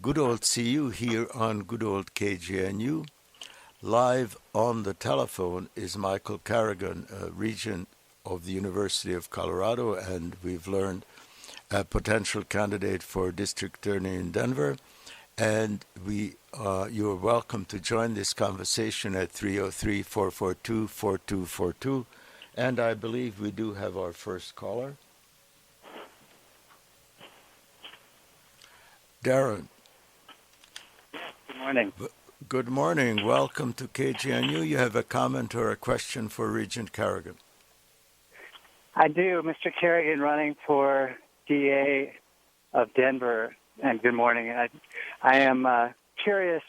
good old CU here on good old KGNU. Live on the telephone is Michael Carrigan, Regent of the University of Colorado, and we've learned a potential candidate for district attorney in Denver. And you are welcome to join this conversation at 303-442-4242. And I believe we do have our first caller. Darren. Good morning. Good morning. Welcome to KGNU. You have a comment or a question for Regent Carrigan? I do. Mr. Carrigan running for DA of Denver. And good morning. I am curious,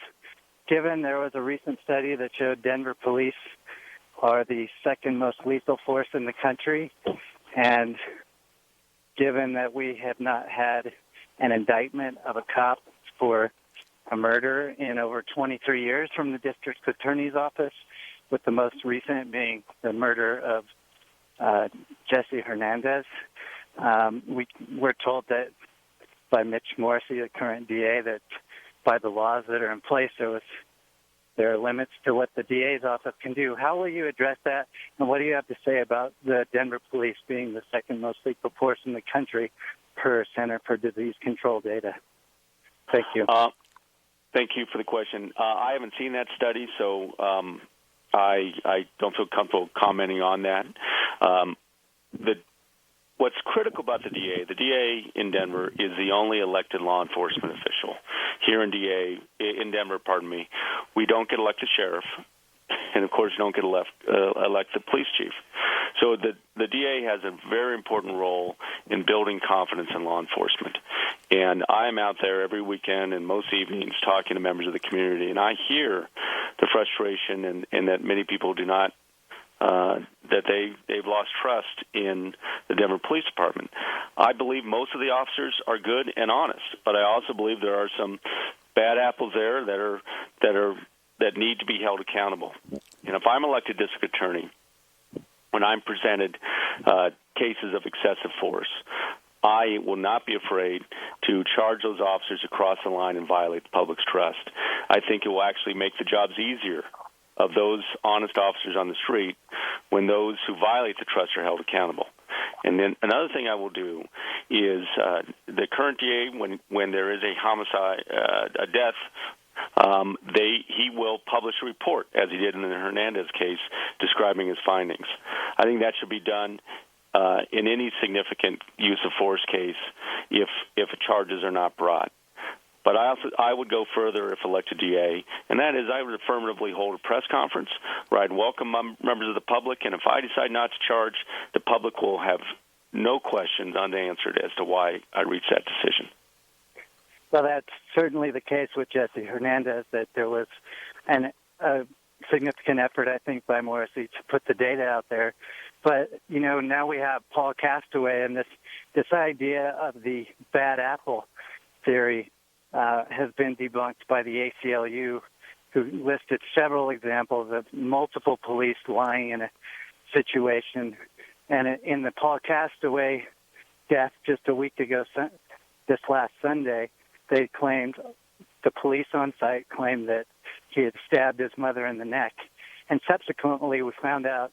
given there was a recent study that showed Denver police are the second most lethal force in the country, and given that we have not had an indictment of a cop for a murder in over 23 years from the district attorney's office, with the most recent being the murder of Jesse Hernandez. We're told that by Mitch Morrissey, the current DA, that by the laws that are in place, there are limits to what the DA's office can do. How will you address that, and what do you have to say about the Denver police being the second most lethal force in the country per Center for Disease Control data? Thank you. Thank you for the question. I haven't seen that study, so I don't feel comfortable commenting on that. What's critical about the DA in Denver is the only elected law enforcement official. Here in Denver, we don't get elected sheriff, and of course, don't get elected police chief. So the DA has a very important role in building confidence in law enforcement. And I am out there every weekend and most evenings talking to members of the community, and I hear the frustration and that many people do not, that they've lost trust in the Denver Police Department. I believe most of the officers are good and honest, but I also believe there are some bad apples there that need to be held accountable. And if I'm elected district attorney, when I'm presented cases of excessive force, I will not be afraid to charge those officers across the line and violate the public's trust. I think it will actually make the jobs easier of those honest officers on the street when those who violate the trust are held accountable. And then another thing I will do is the current DA, when there is a homicide, a death, he will publish a report, as he did in the Hernandez case, describing his findings. I think that should be done in any significant use of force case if charges are not brought. But I would go further if elected DA, and that is I would affirmatively hold a press conference where I'd welcome members of the public, and if I decide not to charge, the public will have no questions unanswered as to why I reached that decision. Well, that's certainly the case with Jesse Hernandez, that there was a significant effort, I think, by Morrissey to put the data out there. But, now we have Paul Castaway, and this idea of the bad apple theory has been debunked by the ACLU, who listed several examples of multiple police lying in a situation. And in the Paul Castaway death just a week ago, this last Sunday, the police on site claimed that he had stabbed his mother in the neck. And subsequently, we found out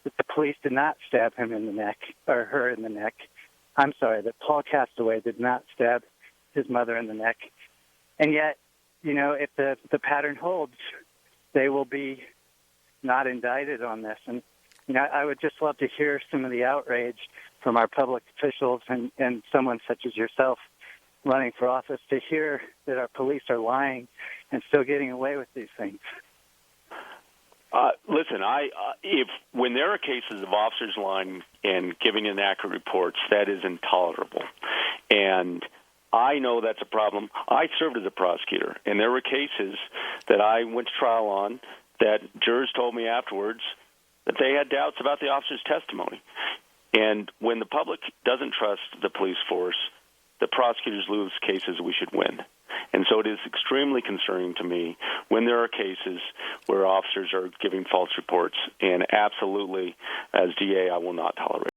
that the police did not stab him in the neck, or her in the neck. I'm sorry, that Paul Castaway did not stab his mother in the neck. And yet, if the pattern holds, they will be not indicted on this. And, I would just love to hear some of the outrage from our public officials and someone such as yourself running for office to hear that our police are lying and still getting away with these things. Listen, when there are cases of officers lying and giving inaccurate reports, that is intolerable. And I know that's a problem. I served as a prosecutor, and there were cases that I went to trial on that jurors told me afterwards that they had doubts about the officer's testimony. And when the public doesn't trust the police force, the prosecutors lose cases we should win. And so it is extremely concerning to me when there are cases where officers are giving false reports. And absolutely, as DA, I will not tolerate it.